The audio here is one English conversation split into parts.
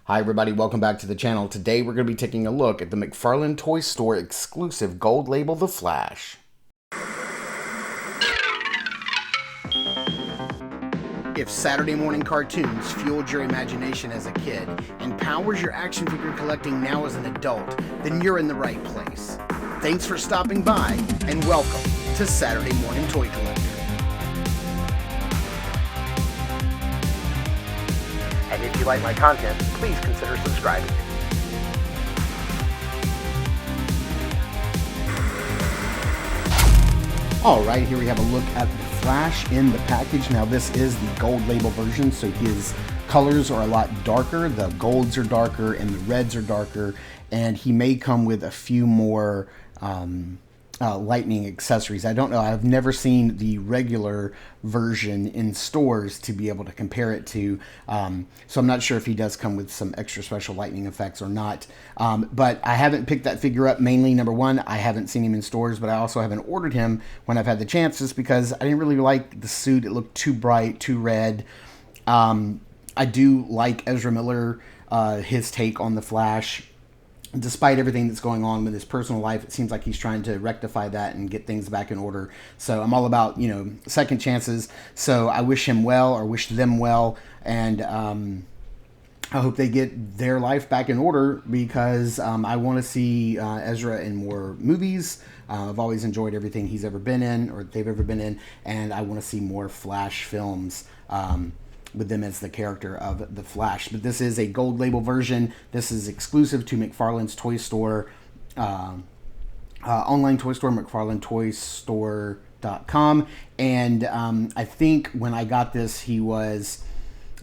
Hi everybody, welcome back to the channel. Today we're going to be taking a look at the McFarlane Toy Store exclusive gold label The Flash. If Saturday morning cartoons fueled your imagination as a kid and powers your action figure collecting now as an adult, then you're in the right place. Thanks for stopping by and welcome to Saturday Morning Toy Collector. And if you like my content, please consider subscribing. Alright, here we have a look at the Flash in the package. Now this is the gold label version, so his colors are a lot darker. The golds are darker and the reds are darker, and he may come with a few more lightning accessories. I don't know. I've never seen the regular version in stores to be able to compare it to, so I'm not sure if he does come with some extra special lightning effects or not. But I haven't picked that figure up mainly, number one, I haven't seen him in stores, but I also haven't ordered him when I've had the chance, just because I didn't really like the suit. It looked too bright, too red. I do like Ezra Miller, his take on the Flash. Despite everything that's going on with his personal life, it seems like he's trying to rectify that and get things back in order. So I'm all about, second chances. So I wish him well, or wish them well, and I hope they get their life back in order, because I want to see Ezra in more movies. I've always enjoyed everything he's ever been in, or they've ever been in, and I want to see more Flash films with them as the character of the Flash. But this is a gold label version. This is exclusive to McFarlane's Toy Store, online toy store, McFarlanetoystore.com. And I think when I got this, he was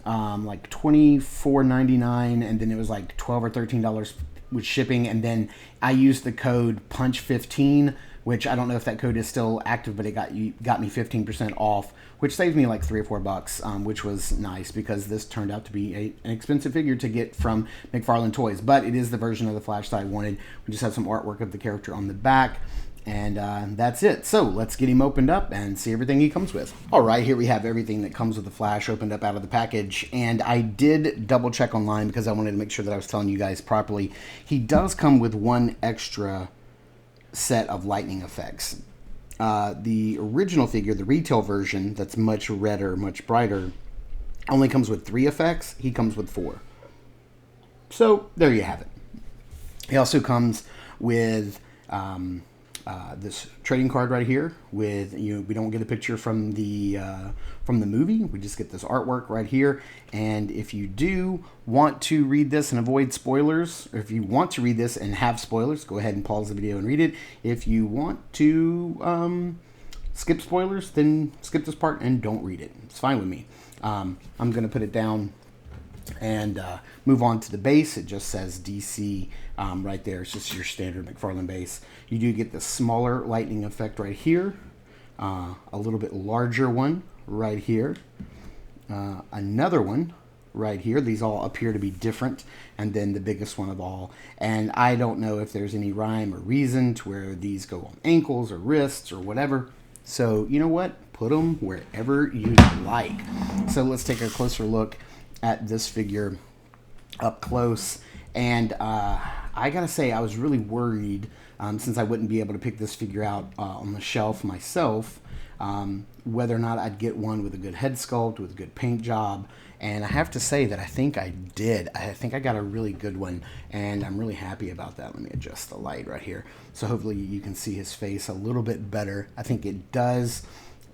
like $24.99, and then it was like $12 or $13 with shipping. And then I used the code PUNCH15, which I don't know if that code is still active, but it got me 15% off, which saved me like $3 or $4, which was nice, because this turned out to be an expensive figure to get from McFarlane Toys. But it is the version of the Flash that I wanted. We just have some artwork of the character on the back, and that's it. So let's get him opened up and see everything he comes with. All right, here we have everything that comes with the Flash opened up out of the package, and I did double check online because I wanted to make sure that I was telling you guys properly. He does come with one extra set of lightning effects. The original figure, the retail version, that's much redder, much brighter, only comes with 3 effects. He comes with 4. So there you have it. He also comes with this trading card right here. With we don't get a picture from the movie. We just get this artwork right here. And if you do want to read this and avoid spoilers, or if you want to read this and have spoilers, go ahead and pause the video and read it. If you want to skip spoilers, then skip this part and don't read it. It's fine with me. I'm going to put it down and move on to the base. It just says DC right there. It's just your standard McFarlane base. You do get the smaller lightning effect right here, a little bit larger one right here, another one right here. These all appear to be different, and then the biggest one of all. And I don't know if there's any rhyme or reason to where these go on ankles or wrists or whatever. So you know what? Put them wherever you like. So let's take a closer look at this figure up close. And I gotta say, I was really worried, since I wouldn't be able to pick this figure out on the shelf myself, whether or not I'd get one with a good head sculpt, with a good paint job. And I have to say that I think I did. I think I got a really good one, and I'm really happy about that. Let me adjust the light right here, so hopefully you can see his face a little bit better. I think it does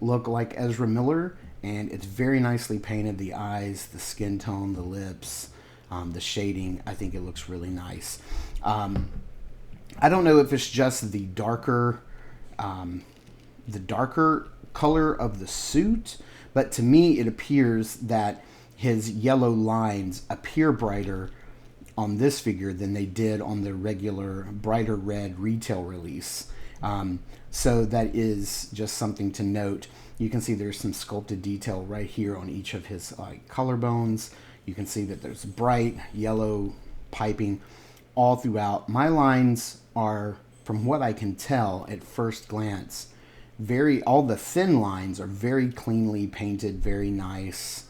look like Ezra Miller, and it's very nicely painted. The eyes, the skin tone, the lips, the shading, I think it looks really nice. I don't know if it's just the darker color of the suit, but to me it appears that his yellow lines appear brighter on this figure than they did on the regular brighter red retail release. So that is just something to note. You can see there's some sculpted detail right here on each of his collarbones. You can see that there's bright yellow piping all throughout. My lines are, from what I can tell at first glance, all the thin lines are very cleanly painted, very nice.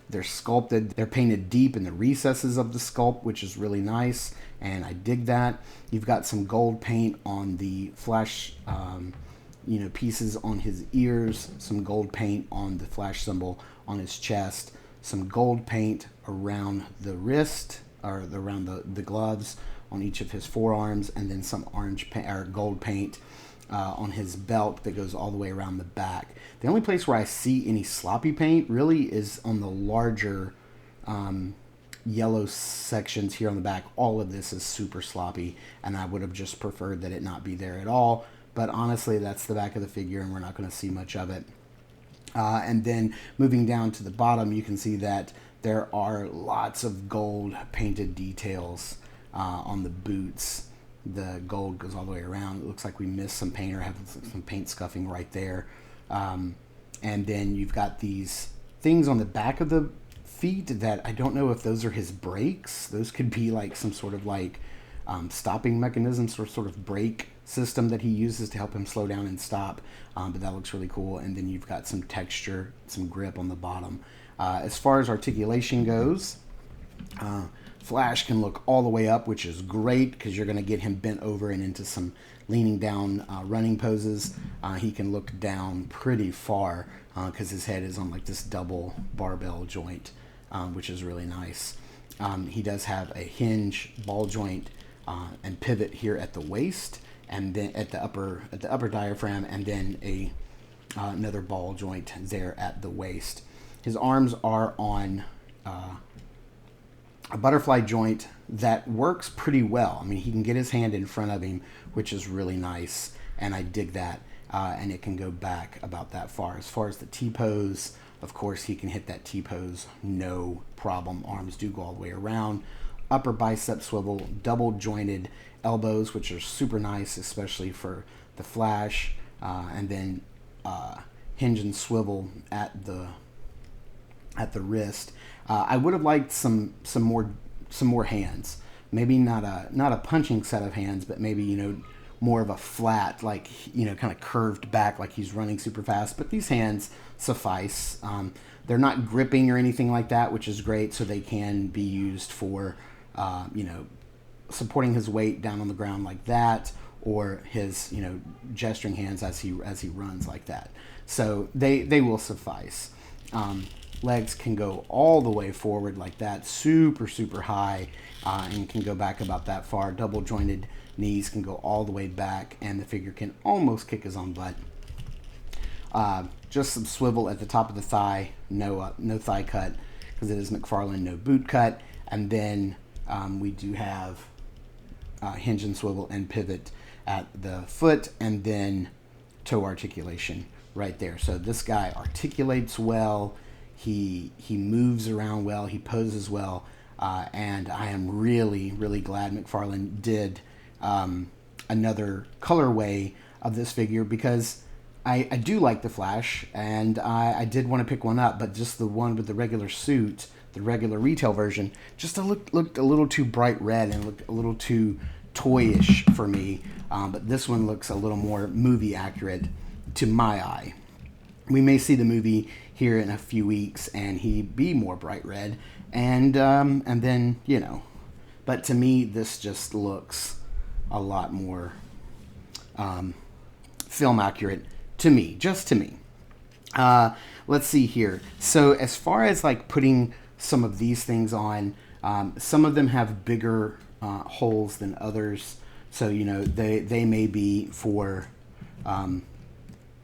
They're sculpted. They're painted deep in the recesses of the sculpt, which is really nice, and I dig that. You've got some gold paint on the Flash, pieces on his ears, some gold paint on the Flash symbol on his chest, some gold paint around the wrist, or around the gloves on each of his forearms, and then some orange paint, or gold paint on his belt that goes all the way around the back. The only place where I see any sloppy paint really is on the larger yellow sections here on the back. All of this is super sloppy, and I would have just preferred that it not be there at all. But honestly, that's the back of the figure, and we're not going to see much of it. And then moving down to the bottom, you can see that there are lots of gold painted details on the boots. The gold goes all the way around. It looks like we missed some paint or have some paint scuffing right there. And then you've got these things on the back of the feet that I don't know if those are his brakes. Those could be like some sort of like stopping mechanisms or sort of brake system that he uses to help him slow down and stop. But that looks really cool. And then you've got some texture, some grip on the bottom. As far as articulation goes, Flash can look all the way up, which is great because you're going to get him bent over and into some leaning down running poses. He can look down pretty far because his head is on like this double barbell joint, which is really nice. He does have a hinge, ball joint, and pivot here at the waist, and then at the upper diaphragm, and then another ball joint there at the waist. His arms are on a butterfly joint that works pretty well. I mean, he can get his hand in front of him, which is really nice, and I dig that. And it can go back about that far. As far as the T-pose, of course, he can hit that T-pose no problem. Arms do go all the way around. Upper bicep swivel, double jointed elbows, which are super nice, especially for the Flash. And then hinge and swivel at the wrist. I would have liked some more hands. Maybe not a punching set of hands, but maybe more of a flat, like kind of curved back, like he's running super fast. But these hands suffice. They're not gripping or anything like that, which is great. So they can be used for supporting his weight down on the ground like that, or his gesturing hands as he runs like that. So they will suffice. Legs can go all the way forward like that, super, super high, and can go back about that far. Double jointed knees can go all the way back, and the figure can almost kick his own butt. Just some swivel at the top of the thigh, no thigh cut, because it is McFarlane, no boot cut. And then we do have hinge and swivel and pivot at the foot, and then toe articulation right there. So this guy articulates well. He moves around well. He poses well. And I am really, really glad McFarlane did another colorway of this figure, because I do like the Flash, and I did want to pick one up, but just the one with the regular suit, the regular retail version, just looked a little too bright red and looked a little too toyish for me. But this one looks a little more movie accurate to my eye. We may see the movie here in a few weeks and he be more bright red, and then but to me this just looks a lot more film accurate to me, just to me. Let's see here. So as far as like putting some of these things on, some of them have bigger holes than others, so they may be for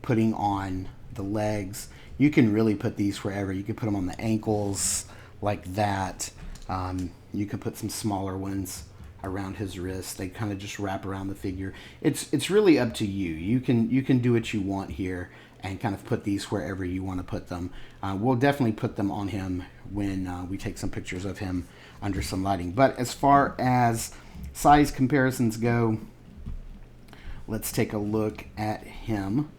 putting on the legs. You can really put these wherever. You can put them on the ankles like that. You can put some smaller ones around his wrist. They kind of just wrap around the figure. It's really up to you. You can do what you want here and kind of put these wherever you want to put them. We'll definitely put them on him when we take some pictures of him under some lighting. But as far as size comparisons go, let's take a look at him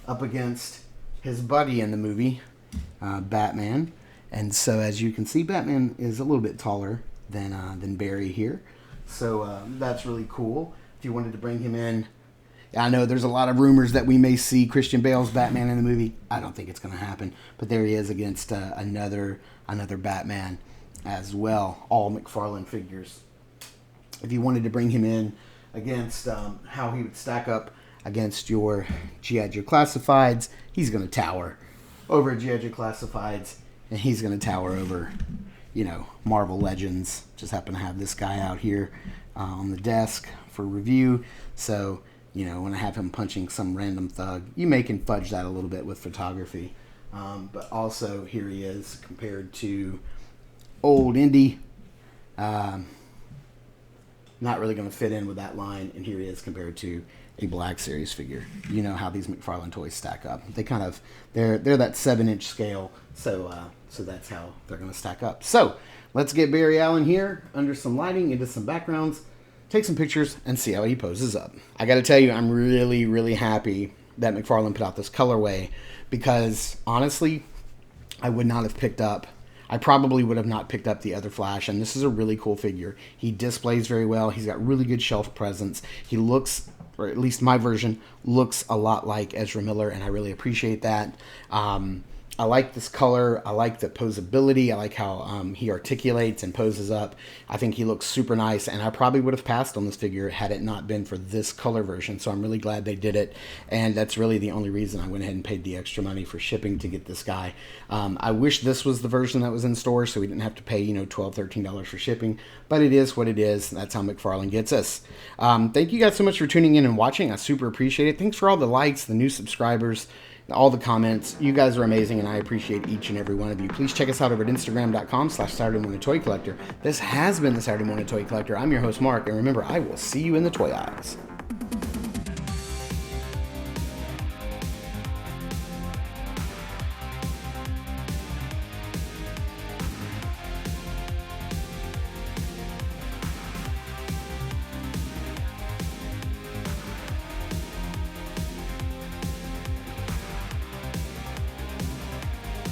up against his buddy in the movie, Batman. And so as you can see, Batman is a little bit taller than Barry here. So that's really cool. If you wanted to bring him in I know there's a lot of rumors that we may see Christian Bale's Batman in the movie. I don't think it's going to happen, but there he is against another Batman as well. All McFarlane figures. If you wanted to bring him in against how he would stack up against your G.I. Joe Classifieds, he's going to tower over G.I. Joe Classifieds, and he's going to tower over, Marvel Legends. Just happen to have this guy out here on the desk for review. So, when I have him punching some random thug, you may can fudge that a little bit with photography. But also, here he is compared to old Indy. Not really going to fit in with that line. And here he is compared to a Black Series figure. You know how these McFarlane toys stack up. They kind of, they're that 7-inch scale. So that's how they're going to stack up. So let's get Barry Allen here under some lighting, into some backgrounds, take some pictures, and see how he poses up. I got to tell you, I'm really, really happy that McFarlane put out this colorway, because honestly, I probably would have not picked up the other Flash, and this is a really cool figure. He displays very well. He's got really good shelf presence. He looks, or at least my version, looks a lot like Ezra Miller, and I really appreciate that. I like this color. I like the posability. I like how he articulates and poses up. I think he looks super nice, and I probably would have passed on this figure had it not been for this color version. So I'm really glad they did it, and that's really the only reason I went ahead and paid the extra money for shipping to get this guy. I wish this was the version that was in store, so we didn't have to pay $12, $13 for shipping, but it is what it is. That's how McFarlane gets us. Thank you guys so much for tuning in and watching. I super appreciate it. Thanks for all the likes, the new subscribers, all the comments. You guys are amazing, and I appreciate each and every one of you. Please check us out over at Instagram.com/Saturday Morning Toy Collector. This has been the Saturday Morning Toy Collector. I'm your host, Mark, and remember, I will see you in the toy aisles.